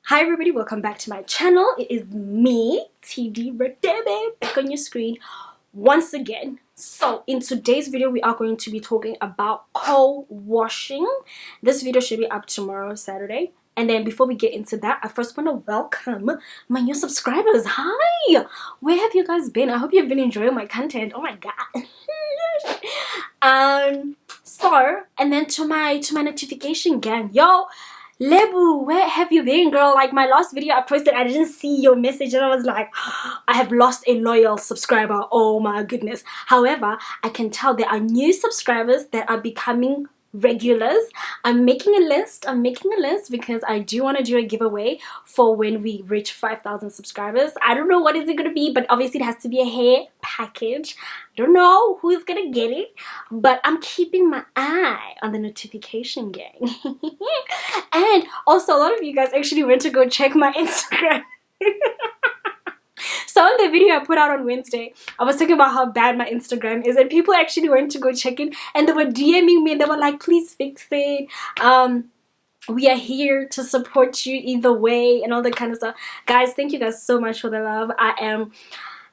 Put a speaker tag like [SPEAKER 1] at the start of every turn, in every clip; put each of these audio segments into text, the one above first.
[SPEAKER 1] Hi everybody, welcome back to my channel. It is me, Tshidi Radebe, back on your screen once again. So in today's video, we are going to be talking about co-washing. This video should be up tomorrow, Saturday. And then before we get into that, I first want to welcome my new subscribers. Hi! Where have you guys been? I hope you've been enjoying my content. Oh my god. And then to my notification gang, yo, Lebu, where have you been, girl? Like, my last video I posted, I didn't see your message and I was like, I have lost a loyal subscriber. Oh my goodness. However, I can tell there are new subscribers that are becoming regulars. I'm making a list because I do want to do a giveaway for when we reach 5,000 subscribers. I don't know what is it going to be, but obviously it has to be a hair package. I don't know who's gonna get it, but I'm keeping my eye on the notification gang. And also, a lot of you guys actually went to go check my Instagram. So in the video I put out on Wednesday, I was talking about how bad my Instagram is, and people actually went to go check it, and they were DMing me and they were like, please fix it. We are here to support you either way and all that kind of stuff. Guys, thank you guys so much for the love.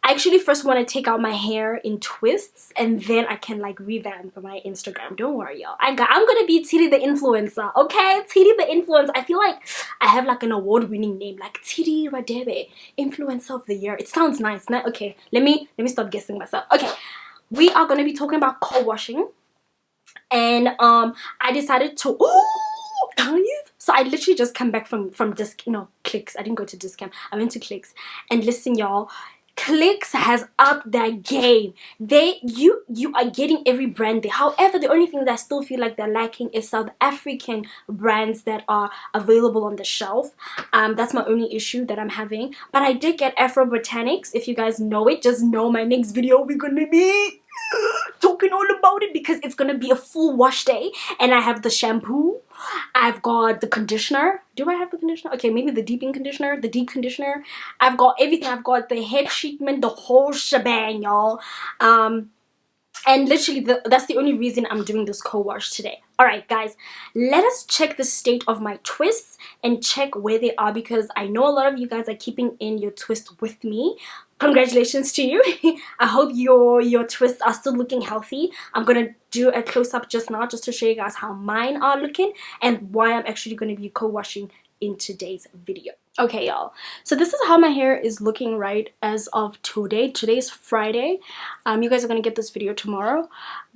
[SPEAKER 1] I actually first want to take out my hair in twists, and then I can like revamp my Instagram. Don't worry, y'all. I'm gonna be Tshidi the influencer, okay? Tshidi the influencer. I feel like I have like an award-winning name, like Tshidi Radebe, influencer of the year. It sounds nice, nah? Okay, let me stop guessing myself. Okay, we are gonna be talking about co-washing, and I decided to. Ooh, guys! So I literally just come back from Clicks. I didn't go to Discount. I went to Clicks, and listen, y'all. Clicks has upped their game. You are getting every brand there. However, the only thing that I still feel like they're lacking is South African brands that are available on the shelf. That's my only issue that I'm having. But I did get Afro Botanics. If you guys know it, just know my next video we're gonna be talking all about it, because it's gonna be a full wash day. And I have the shampoo, I've got the conditioner. Do I have the conditioner? Okay, maybe the deep conditioner. I've got everything. I've got the head treatment, the whole shebang, y'all. And literally that's the only reason I'm doing this co-wash today. All right, guys, let us check the state of my twists and check where they are, because I know a lot of you guys are keeping in your twist with me. Congratulations to you. I hope your twists are still looking healthy. I'm gonna do a close-up just now, just to show you guys how mine are looking and why I'm actually going to be co-washing in today's video. Okay, y'all, so this is how my hair is looking right as of today. Today's Friday. You guys are gonna get this video tomorrow,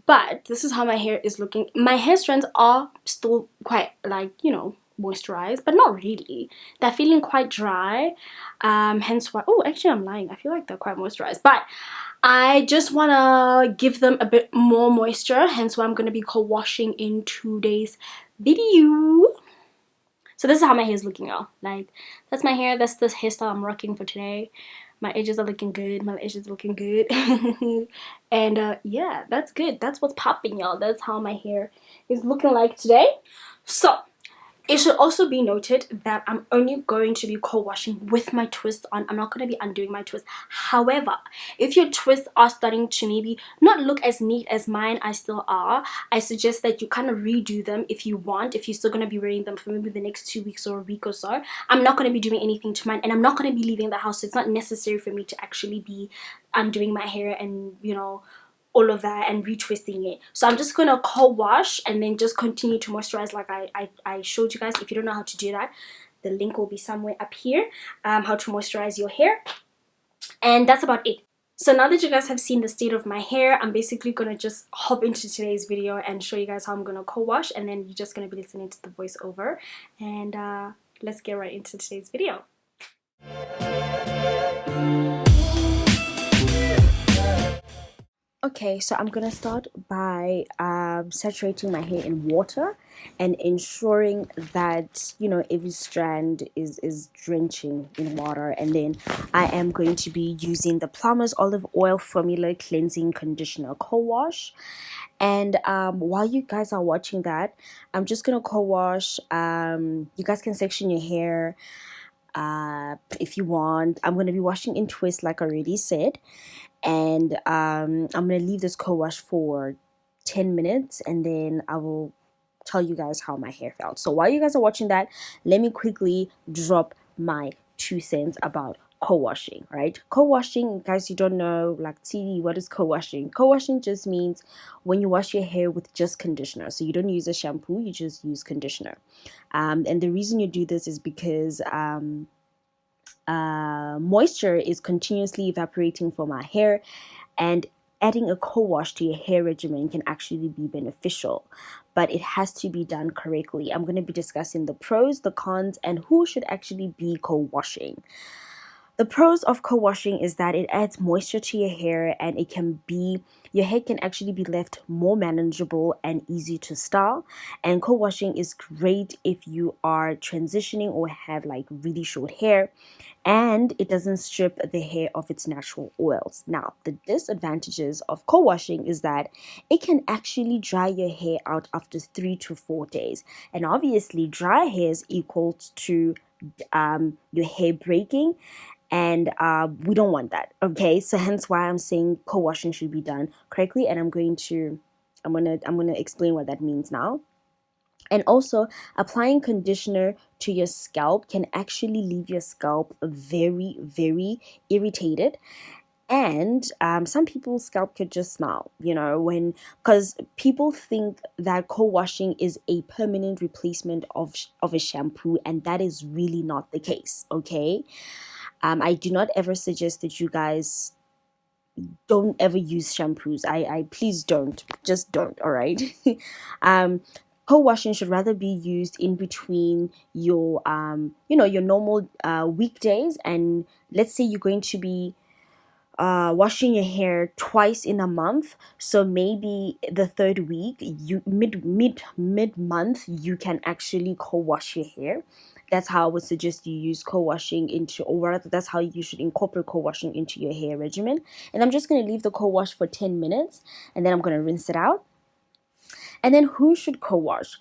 [SPEAKER 1] but this is how my hair is looking. My hair strands are still quite, like, you know, moisturized, but not really. They're feeling quite dry, hence why, oh, actually I'm lying, I feel like they're quite moisturized, but I just want to give them a bit more moisture, hence why I'm going to be co-washing in today's video. So this is how my hair is looking, y'all. Like, that's my hair. That's the hairstyle I'm rocking for today. My edges are looking good. My edges are looking good. And yeah, that's good. That's what's popping, y'all. That's how my hair is looking like today. So it should also be noted that I'm only going to be co-washing with my twist on. I'm not going to be undoing my twist. However, if your twists are starting to maybe not look as neat as mine, I still are, I suggest that you kind of redo them if you want, if you're still going to be wearing them for maybe the next 2 weeks or a week or so. I'm not going to be doing anything to mine, and I'm not going to be leaving the house, so it's not necessary for me to actually be undoing my hair and, you know, all of that and retwisting it. So I'm just gonna co-wash and then just continue to moisturize like I showed you guys. If you don't know how to do that, the link will be somewhere up here, how to moisturize your hair. And that's about it. So now that you guys have seen the state of my hair, I'm basically gonna just hop into today's video and show you guys how I'm gonna co-wash, and then you're just gonna be listening to the voiceover. And let's get right into today's video. Okay, so I'm gonna start by saturating my hair in water and ensuring that, you know, every strand is drenching in water. And then I am going to be using the Plumber's Olive Oil Formula Cleansing Conditioner Co-Wash. And while you guys are watching that, I'm just gonna co-wash. You guys can section your hair if you want. I'm going to be washing in twists like I already said, and I'm going to leave this co-wash for 10 minutes, and then I will tell you guys how my hair felt. So while you guys are watching that, let me quickly drop
[SPEAKER 2] my 2 cents about co-washing, right? Co-washing, guys, you don't know, like Tshidi, what is co-washing? Co-washing just means when you wash your hair with just conditioner. So you don't use a shampoo, you just use conditioner. And the reason you do this is because moisture is continuously evaporating from our hair, and adding a co-wash to your hair regimen can actually be beneficial, but it has to be done correctly. I'm going to be discussing the pros, the cons, and who should actually be co-washing. The pros of co-washing is that it adds moisture to your hair, and your hair can actually be left more manageable and easy to style. And co-washing is great if you are transitioning or have like really short hair, and it doesn't strip the hair of its natural oils. Now, the disadvantages of co-washing is that it can actually dry your hair out after 3 to 4 days. And obviously, dry hair is equal to your hair breaking, and we don't want that. Okay, so hence why I'm saying co-washing should be done correctly, and I'm gonna explain what that means now. And also, applying conditioner to your scalp can actually leave your scalp very, very irritated. And some people's scalp could just smell, because people think that co-washing is a permanent replacement of a shampoo, and that is really not the case, okay? I do not ever suggest that you guys don't ever use shampoos. I please don't. Just don't, all right? Co-washing should rather be used in between your your normal weekdays, and let's say you're going to be washing your hair twice in a month. So maybe the third week, you mid month, you can actually co-wash your hair. That's how I would suggest you use co-washing into, or rather, that's how you should incorporate co-washing into your hair regimen. And I'm just going to leave the co-wash for 10 minutes, and then I'm going to rinse it out. And then who should co-wash?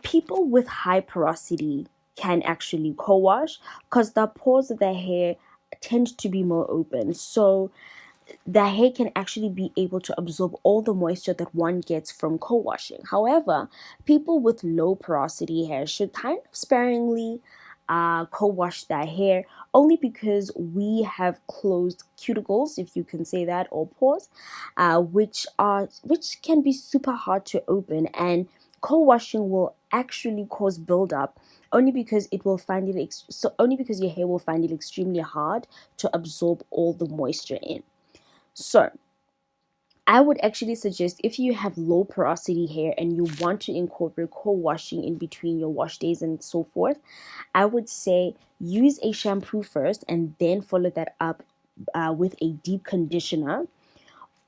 [SPEAKER 2] People with high porosity can actually co-wash because the pores of their hair tend to be more open. So the hair can actually be able to absorb all the moisture that one gets from co-washing. However, people with low porosity hair should kind of sparingly co-wash their hair, only because we have closed cuticles, if you can say that, or pores, which can be super hard to open, and co-washing will actually cause buildup, only because only because your hair will find it extremely hard to absorb all the moisture in. So I would actually suggest, if you have low porosity hair and you want to incorporate co-washing in between your wash days and so forth, I would say use a shampoo first and then follow that up with a deep conditioner,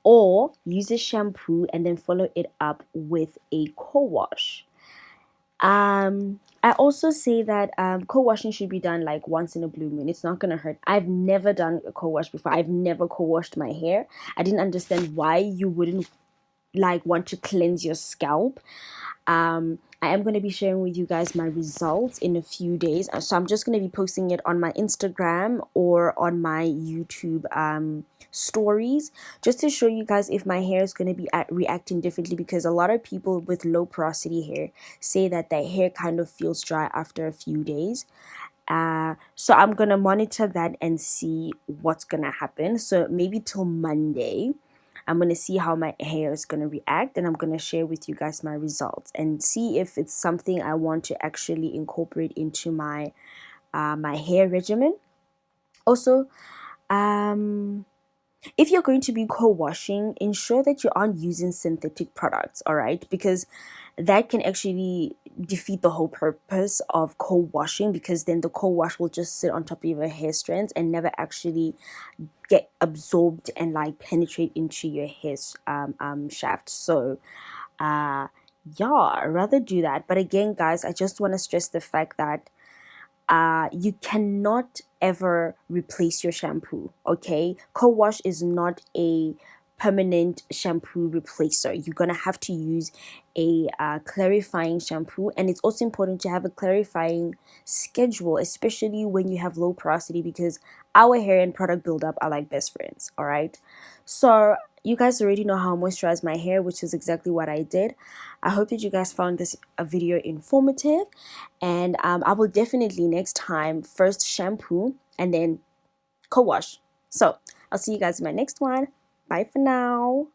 [SPEAKER 2] or use a shampoo and then follow it up with a co-wash. I also say that co-washing should be done like once in a blue moon. It's not gonna hurt. I've never done a co-wash before. I've never co-washed my hair. I didn't understand why you wouldn't like want to cleanse your scalp. I am going to be sharing with you guys my results in a few days. So I'm just going to be posting it on my Instagram or on my YouTube stories, just to show you guys if my hair is going to be reacting differently, because a lot of people with low porosity hair say that their hair kind of feels dry after a few days. So I'm going to monitor that and see what's going to happen. So maybe till Monday, I'm going to see how my hair is going to react, and I'm going to share with you guys my results and see if it's something I want to actually incorporate into my hair regimen. Also, if you're going to be co-washing, ensure that you aren't using synthetic products, all right? Because that can actually defeat the whole purpose of co-washing, because then the co-wash will just sit on top of your hair strands and never actually get absorbed and like penetrate into your hair shaft. So yeah, I'd rather do that. But again, guys, I just want to stress the fact that you cannot ever replace your shampoo, okay? Co-wash is not a permanent shampoo replacer. You're gonna have to use a clarifying shampoo, and it's also important to have a clarifying schedule, especially when you have low porosity, because our hair and product buildup are like best friends. All right, so you guys already know how I moisturize my hair, which is exactly what I did. I hope that you guys found this video informative, and I will definitely next time first shampoo and then co-wash. So I'll see you guys in my next one. Bye for now.